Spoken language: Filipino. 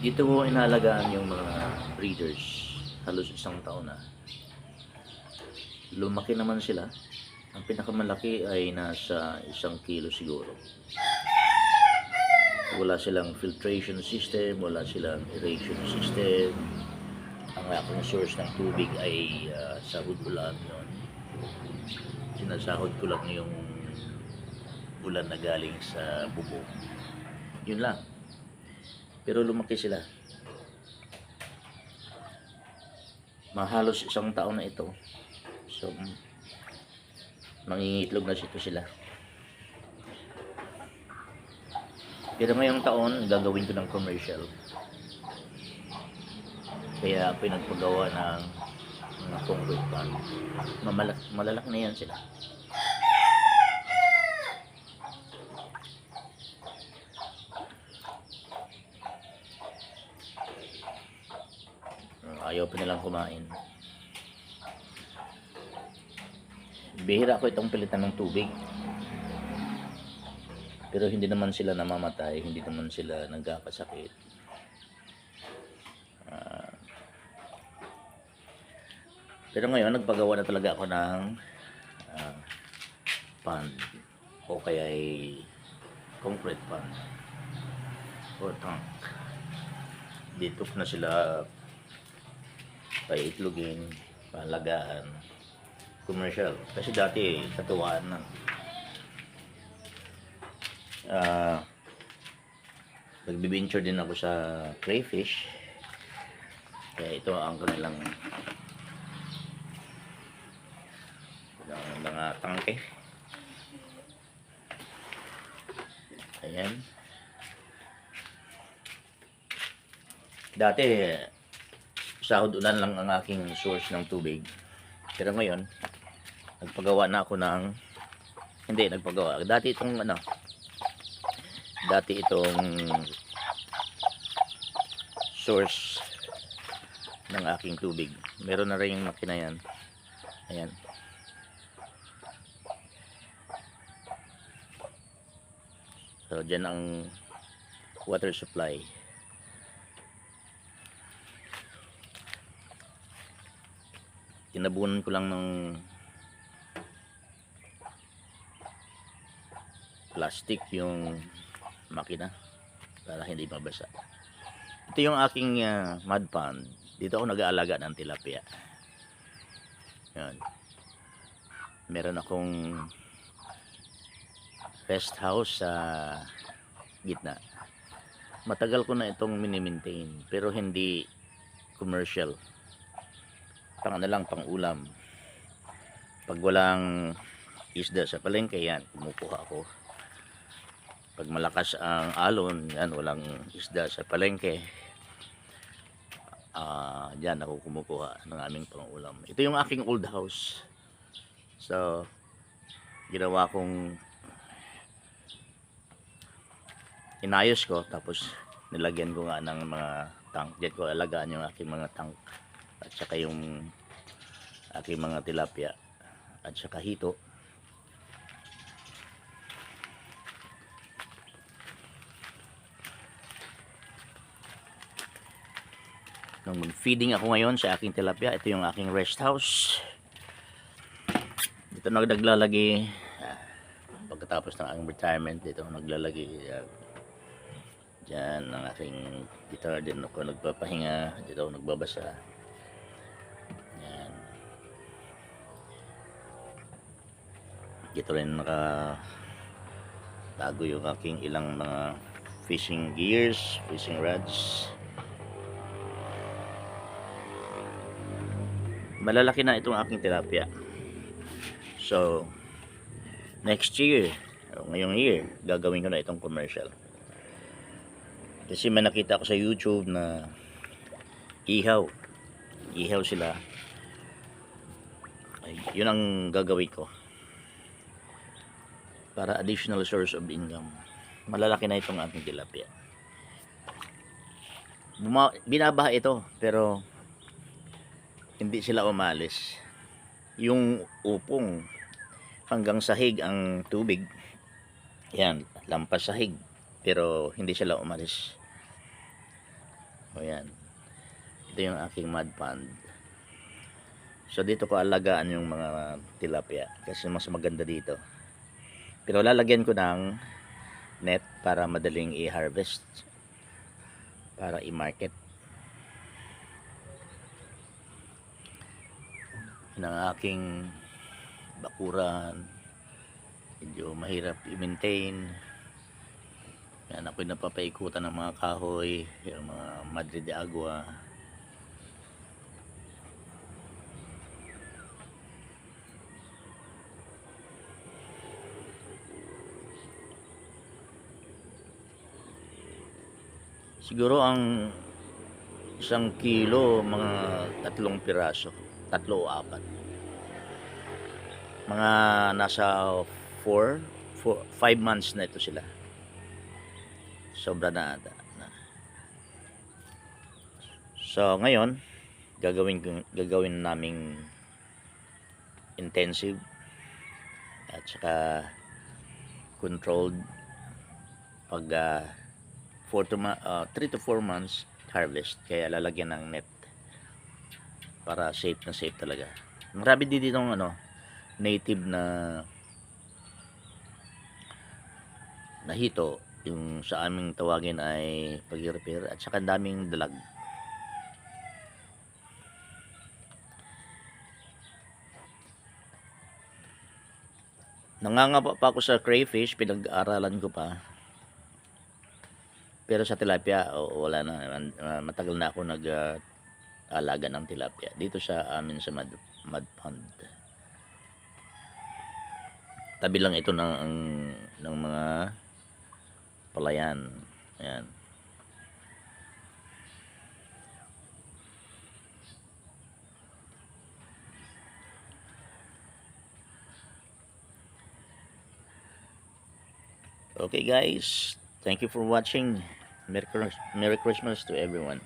Dito ko inaalagaan yung mga breeders. Halos isang taon na. Lumaki naman sila. Ang pinakamalaki ay nasa 1 kilo siguro. Wala silang filtration system, wala silang aeration system. Ang aking source ng tubig ay sahod ulan yun. Sinasahod ko lang yung ulan na galing sa bubong. Yun lang. Pero lumaki sila. Mahalos isang taon na ito. So, mangingitlog na sila. Pero ngayong taon, gagawin ko ng commercial. Kaya pinagpagawa ng mga concrete pan. Malalak na yan sila. Ayaw pa nilang kumain. Bihira ko itong pilitan ng tubig. Pero hindi naman sila namamatay, hindi naman sila nagkakasakit. Pero ngayon, nagpagawa na talaga ako ng pond o kaya ay concrete pond o tank. Dito ko na sila paitlogin, palagaan, commercial. Kasi dati, katuwaan na. Nagbi-venture din ako sa crayfish. Kaya ito ang kanilang mga tangke. Ayan. Dati, sahod ulan lang ang aking source ng tubig. Pero ngayon, nagpagawa na ako ng nagpagawa. Dati itong source ng aking tubig. Meron na rin yung makina yan. Ayan. So, dyan ang water supply. Tinabunan ko lang ng plastic yung makina para hindi mabasa. Ito yung aking mud pond. Dito ako nag-aalaga ng tilapia. Yan. Meron akong rest house sa gitna. Matagal ko na itong mini-maintain pero hindi commercial. Pang ulam. Pag walang isda sa palengke, yan, kumukuha ako. Pag malakas ang alon, yan, walang isda sa palengke, dyan ako kumukuha ng aming pangulam. Ito yung aking old house. So, ginawa kong inayos ko, tapos nilagyan ko nga ng mga tank. Diyan ko alagaan yung aking mga tank at saka yung aking mga tilapia at saka hito. Nung mag-feeding ako ngayon sa aking tilapia, ito yung aking rest house. Dito naglalagay pagkatapos ng aking retirement. Dito naglalagay dyan ang aking guitar. Din ako nagpapahinga. Dito ako nagbabasa. Yan. Dito rin nakatago yung aking ilang mga fishing gears, fishing rods. Malalaki na itong aking tilapia. So, next year, ngayong year, gagawin ko na itong commercial. Kasi may nakita ko sa YouTube na ihaw sila. Ay, yun ang gagawin ko para additional source of income. Malalaki na itong aking tilapia. Binabaha ito, pero hindi sila umalis. Yung upong hanggang sahig ang tubig, yan, lampas sahig, pero hindi sila umalis. O yan. Ito yung aking mud pond. So dito ko alagaan yung mga tilapia kasi mas maganda dito. Pero lalagyan ko ng net para madaling i-harvest, para i-market. Yun ang aking bakuran. Medyo mahirap i-maintain. Yan, ako'y napapaikutan ng mga kahoy, yung mga Madre de Agua. Siguro ang 1 kilo, mga 3 piraso, 3 o 4. Mga nasa 5 months na ito sila. Sobra na ata. So ngayon, gagawin naming intensive at saka controlled pag 3 to 4 months harvest, kaya lalagyan ng net para safe na safe talaga. Marami din dito ng native na hito, yung sa aming tawagin ay pag-repair, at saka daming dalag. Nangangapa pa ako sa crayfish, pinag-aaralan ko pa. Pero sa tilapia, wala na. Matagal na ako nag-alaga ng tilapia dito sa amin sa mud pond. Tabi lang ito ng mga palayan. Ayan. Okay guys, thank you for watching. Merry Christmas to everyone.